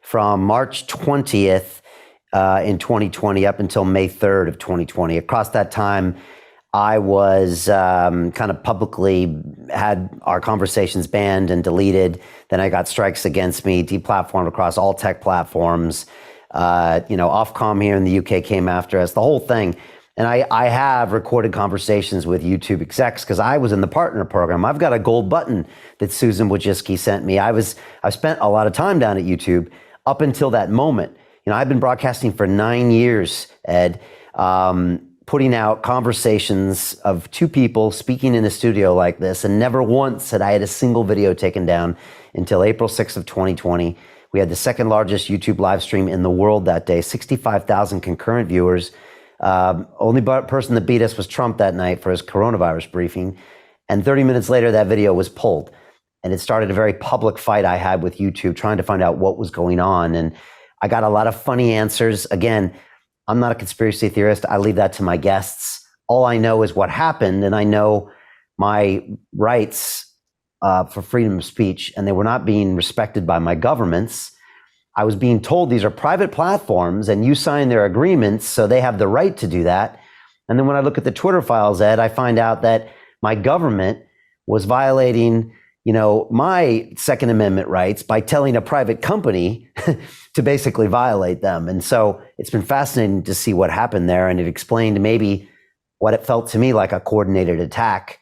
from March 20th in 2020 up until May 3rd of 2020. Across that time, I was kind of publicly had our conversations banned and deleted. Then I got strikes against me, deplatformed across all tech platforms. Ofcom here in the UK came after us, the whole thing. And I have recorded conversations with YouTube execs because I was in the partner program. I've got a gold button that Susan Wojcicki sent me. I spent a lot of time down at YouTube up until that moment. I've been broadcasting for 9 years, Ed, putting out conversations of two people speaking in a studio like this, and never once had I had a single video taken down until April 6th of 2020. We had the second largest YouTube live stream in the world that day, 65,000 concurrent viewers. Only person that beat us was Trump that night for his coronavirus briefing. And 30 minutes later, that video was pulled. And it started a very public fight I had with YouTube trying to find out what was going on. And I got a lot of funny answers. Again, I'm not a conspiracy theorist. I leave that to my guests. All I know is what happened. And I know my rights for freedom of speech, and they were not being respected by my governments. I was being told these are private platforms and you sign their agreements, so they have the right to do that. And then when I look at the Twitter files, Ed, I find out that my government was violating, my Second Amendment rights by telling a private company to basically violate them. And so it's been fascinating to see what happened there. And it explained maybe what it felt to me like a coordinated attack,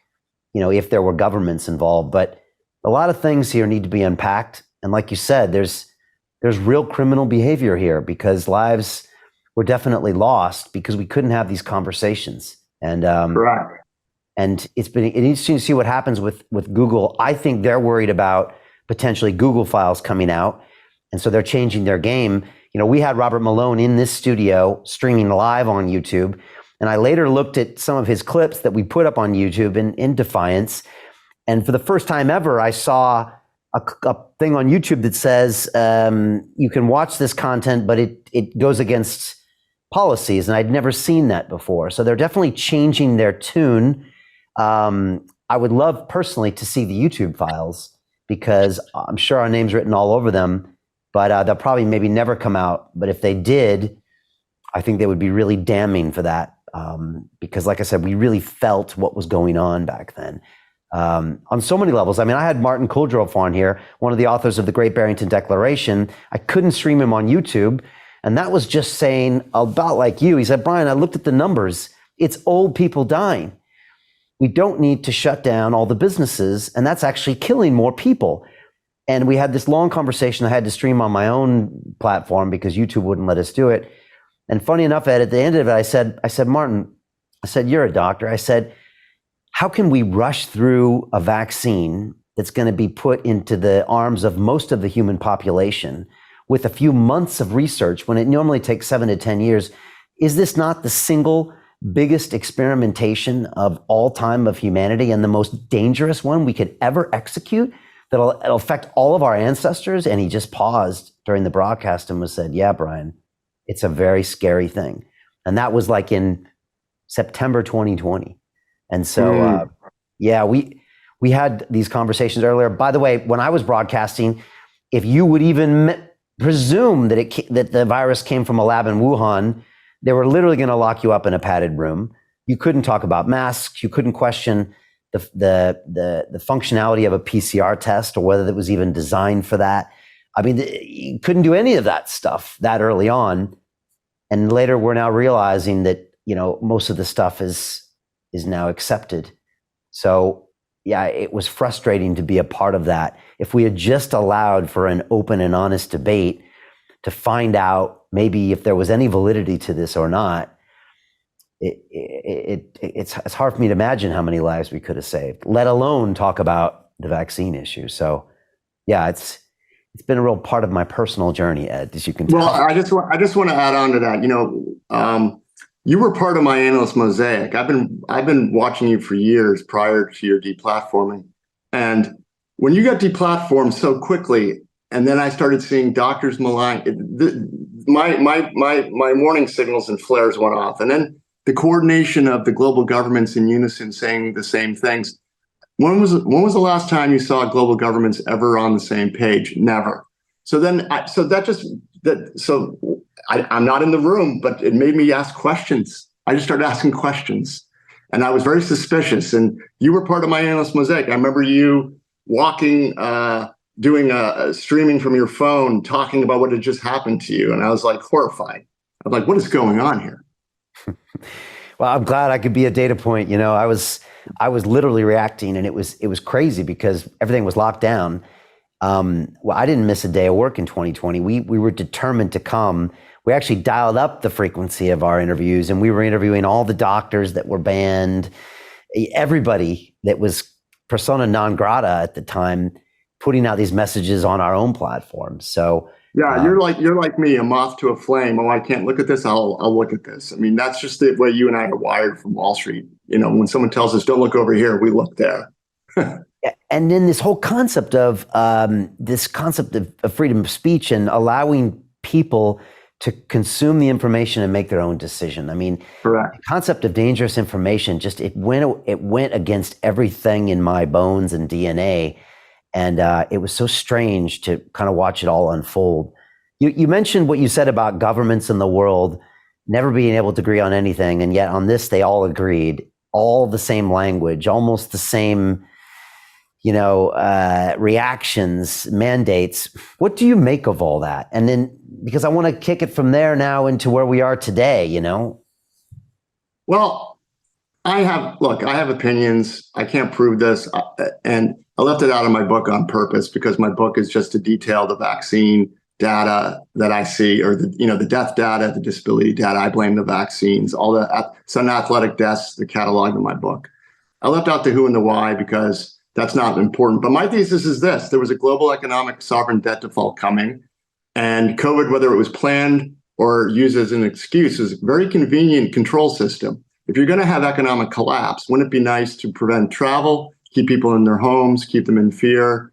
if there were governments involved. But a lot of things here need to be unpacked. And like you said, there's real criminal behavior here because lives were definitely lost because we couldn't have these conversations. And correct. And it's interesting to see what happens with Google. I think they're worried about potentially Google files coming out. And so they're changing their game. We had Robert Malone in this studio streaming live on YouTube. And I later looked at some of his clips that we put up on YouTube in defiance. And for the first time ever, I saw a thing on YouTube that says you can watch this content, but it goes against policies. And I'd never seen that before. So they're definitely changing their tune. I would love personally to see the YouTube files because I'm sure our name's written all over them, but they'll probably maybe never come out. But if they did, I think they would be really damning for that because like I said, we really felt what was going on back then. On so many levels. I mean, I had Martin Kulldorff on here, one of the authors of the Great Barrington Declaration. I couldn't stream him on YouTube. And that was just saying about like you. He said, Brian, I looked at the numbers. It's old people dying. We don't need to shut down all the businesses. And that's actually killing more people. And we had this long conversation I had to stream on my own platform because YouTube wouldn't let us do it. And funny enough, Ed, at the end of it, I said, Martin, you're a doctor. I said, how can we rush through a vaccine that's going to be put into the arms of most of the human population with a few months of research when it normally takes 7 to 10 years? Is this not the single biggest experimentation of all time of humanity and the most dangerous one we could ever execute that'll affect all of our ancestors? And he just paused during the broadcast and said, yeah, Brian, it's a very scary thing. And that was like in September 2020. And so, we had these conversations earlier. By the way, when I was broadcasting, if you would even presume that the virus came from a lab in Wuhan, they were literally going to lock you up in a padded room. You couldn't talk about masks. You couldn't question the functionality of a PCR test or whether it was even designed for that. I mean, you couldn't do any of that stuff that early on. And later, we're now realizing that most of the stuff is now accepted. So yeah, it was frustrating to be a part of that. If we had just allowed for an open and honest debate to find out maybe if there was any validity to this or not, it's hard for me to imagine how many lives we could have saved, let alone talk about the vaccine issue. So yeah, it's been a real part of my personal journey, Ed, as you can tell. Well, I just want to add on to that. You were part of my analyst mosaic. I've been watching you for years prior to your deplatforming. And when you got deplatformed so quickly, and then I started seeing doctors malign, my warning signals and flares went off. And then the coordination of the global governments in unison saying the same things. When was the last time you saw global governments ever on the same page? Never. I'm not in the room, but it made me ask questions. I just started asking questions, and I was very suspicious. And you were part of my analyst mosaic. I remember you walking, doing a streaming from your phone, talking about what had just happened to you, and I was like horrified. I'm like, what is going on here? Well, I'm glad I could be a data point. I was literally reacting, and it was crazy because everything was locked down. Well, I didn't miss a day of work in 2020. We were determined to come. We actually dialed up the frequency of our interviews, and we were interviewing all the doctors that were banned, everybody that was persona non grata at the time, putting out these messages on our own platform. So yeah, you're like me, a moth to a flame. Oh, I can't look at this. I'll look at this. I mean, that's just the way you and I are wired from Wall Street. When someone tells us don't look over here, we look there. And then this whole concept of freedom of speech and allowing people to consume the information and make their own decision. I mean, correct. The concept of dangerous information it went against everything in my bones and DNA. And it was so strange to kind of watch it all unfold. You mentioned what you said about governments in the world never being able to agree on anything. And yet on this, they all agreed, all the same language, almost the same, reactions, mandates. What do you make of all that? And then, because I want to kick it from there now into where we are today, Well, I have opinions. I can't prove this. And I left it out of my book on purpose because my book is just to detail the vaccine data that I see, or the death data, the disability data. I blame the vaccines, all the sudden athletic deaths, the catalog in my book. I left out the who and the why because that's not important. But my thesis is this: there was a global economic sovereign debt default coming, and COVID, whether it was planned or used as an excuse, is a very convenient control system. If you're going to have economic collapse, wouldn't it be nice to prevent travel, keep people in their homes, keep them in fear,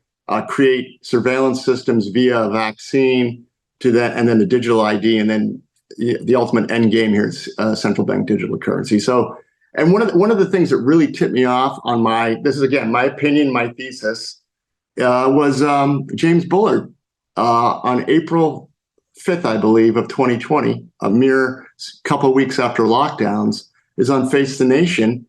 create surveillance systems via a vaccine to that, and then the digital ID, and then the ultimate end game here is central bank digital currency. So, and one of the things that really tipped me off on this is again my opinion, my thesis, was James Bullard on April 5th, I believe, of 2020, a mere couple of weeks after lockdowns, is on Face the Nation.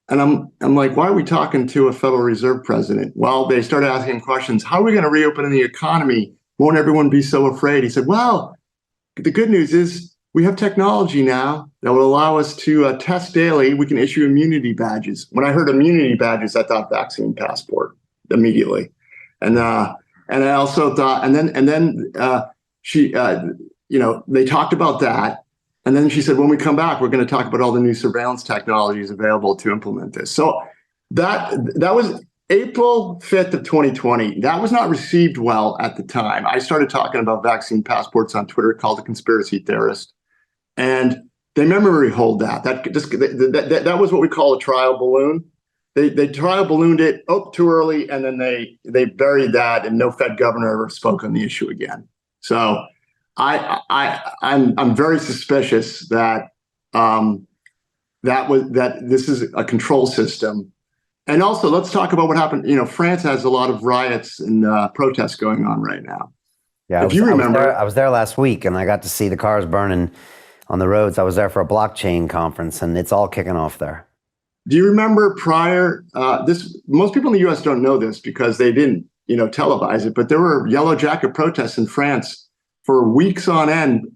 And I'm like, why are we talking to a Federal Reserve president? Well, they started asking questions. How are we going to reopen the economy? Won't everyone be so afraid? He said, well, the good news is we have technology now that will allow us to test daily. We can issue immunity badges. When I heard immunity badges, I thought vaccine passport immediately. And I also thought, and then she, they talked about that. And then she said, when we come back, we're going to talk about all the new surveillance technologies available to implement this. So that was April 5th of 2020. That was not received well at the time. I started talking about vaccine passports on Twitter, called a conspiracy theorist. And they memory hold that. That was what we call a trial balloon. They trial ballooned it too early, and then they buried that, and no Fed governor ever spoke on the issue again. So I'm very suspicious that this is a control system. And also, let's talk about what happened. France has a lot of riots and protests going on right now. Yeah, if you remember, I was there last week, and I got to see the cars burning on the roads. I was there for a blockchain conference, and it's all kicking off there. Do you remember prior? Most people in the U.S. don't know this because they didn't, televise it. But there were yellow jacket protests in France for weeks on end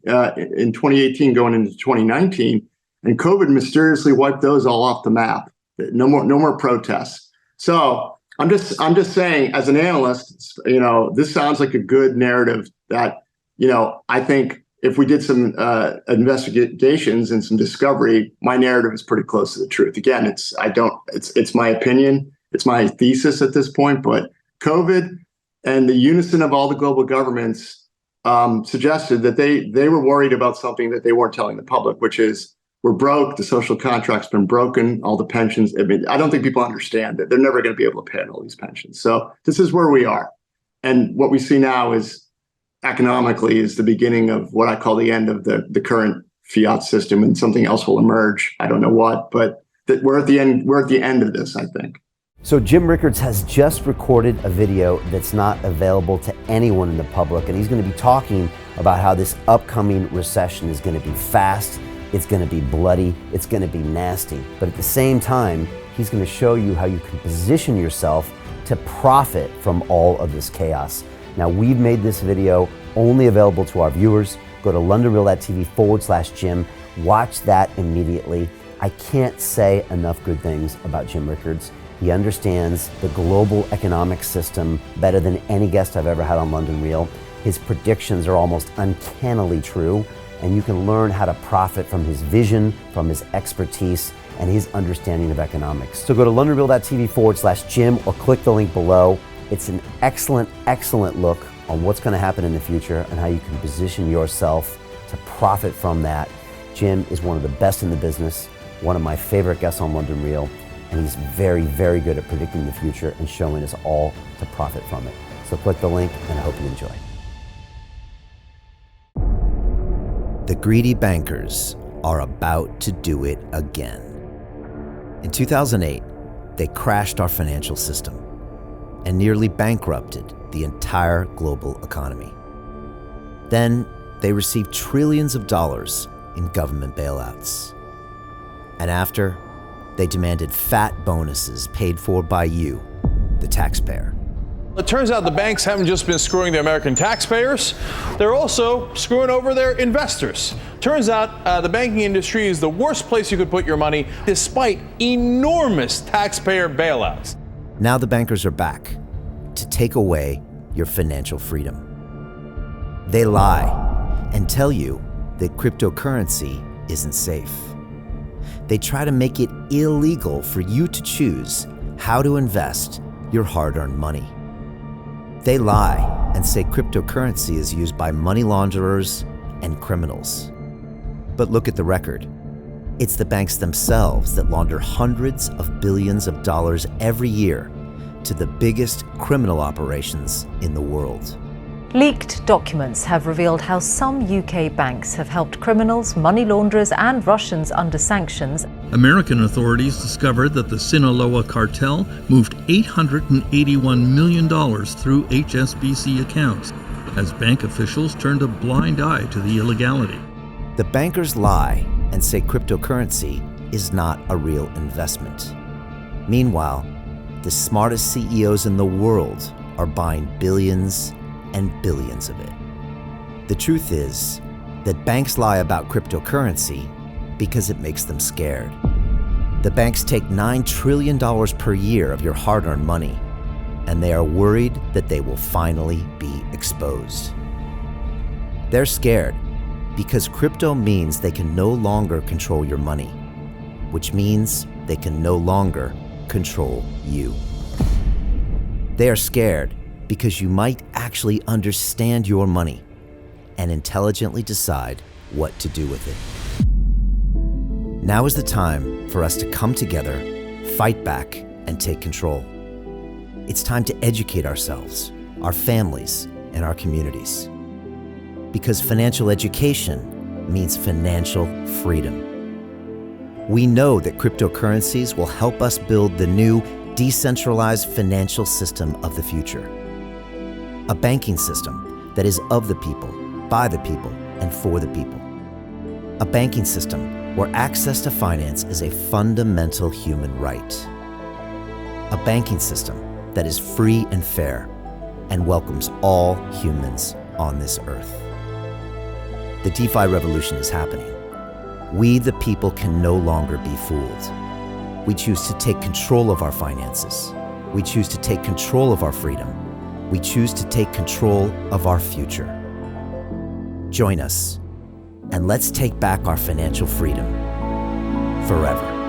in 2018, going into 2019, and COVID mysteriously wiped those all off the map. No more protests. So I'm just saying, as an analyst, this sounds like a good narrative that, I think if we did some investigations and some discovery, my narrative is pretty close to the truth. Again, it's my opinion, it's my thesis at this point, but COVID and the unison of all the global governments suggested that they were worried about something that they weren't telling the public, which is we're broke, the social contract's been broken, all the pensions. I mean, I don't think people understand that they're never going to be able to pay all these pensions. So this is where we are. And what we see now is economically is the beginning of what I call the end of the current fiat system, and something else will emerge. I don't know what, but we're at the end of this, I think. So Jim Rickards has just recorded a video that's not available to anyone in the public, and he's going to be talking about how this upcoming recession is going to be fast, it's going to be bloody, it's going to be nasty. But at the same time, he's going to show you how you can position yourself to profit from all of this chaos. Now, we've made this video only available to our viewers. Go to londonreal.tv/Jim. Watch that immediately. I can't say enough good things about Jim Rickards. He understands the global economic system better than any guest I've ever had on London Real. His predictions are almost uncannily true, and you can learn how to profit from his vision, from his expertise, and his understanding of economics. So go to londonreal.tv/Jim or click the link below. It's an excellent, excellent look on what's going to happen in the future and how you can position yourself to profit from that. Jim is one of the best in the business, one of my favorite guests on London Real, and he's very, very good at predicting the future and showing us all to profit from it. So click the link, and I hope you enjoy. The greedy bankers are about to do it again. In 2008, they crashed our financial system and nearly bankrupted the entire global economy. Then they received trillions of dollars in government bailouts. And after, they demanded fat bonuses paid for by you, the taxpayer. It turns out the banks haven't just been screwing the American taxpayers, they're also screwing over their investors. Turns out the banking industry is the worst place you could put your money, despite enormous taxpayer bailouts. Now the bankers are back to take away your financial freedom. They lie and tell you that cryptocurrency isn't safe. They try to make it illegal for you to choose how to invest your hard-earned money. They lie and say cryptocurrency is used by money launderers and criminals. But look at the record. It's the banks themselves that launder hundreds of billions of dollars every year to the biggest criminal operations in the world. Leaked documents have revealed how some UK banks have helped criminals, money launderers and Russians under sanctions. American authorities discovered that the Sinaloa cartel moved $881 million through HSBC accounts as bank officials turned a blind eye to the illegality. The bankers lie and say cryptocurrency is not a real investment. Meanwhile, the smartest CEOs in the world are buying billions and billions of it. The truth is that banks lie about cryptocurrency because it makes them scared. The banks take $9 trillion per year of your hard-earned money, and they are worried that they will finally be exposed. They're scared because crypto means they can no longer control your money, which means they can no longer control you. They are scared because you might actually understand your money and intelligently decide what to do with it. Now is the time for us to come together, fight back, and take control. It's time to educate ourselves, our families, and our communities. Because financial education means financial freedom. We know that cryptocurrencies will help us build the new decentralized financial system of the future. A banking system that is of the people, by the people, and for the people. A banking system where access to finance is a fundamental human right. A banking system that is free and fair and welcomes all humans on this earth. The DeFi revolution is happening. We, the people, can no longer be fooled. We choose to take control of our finances. We choose to take control of our freedom. We choose to take control of our future. Join us, and let's take back our financial freedom forever.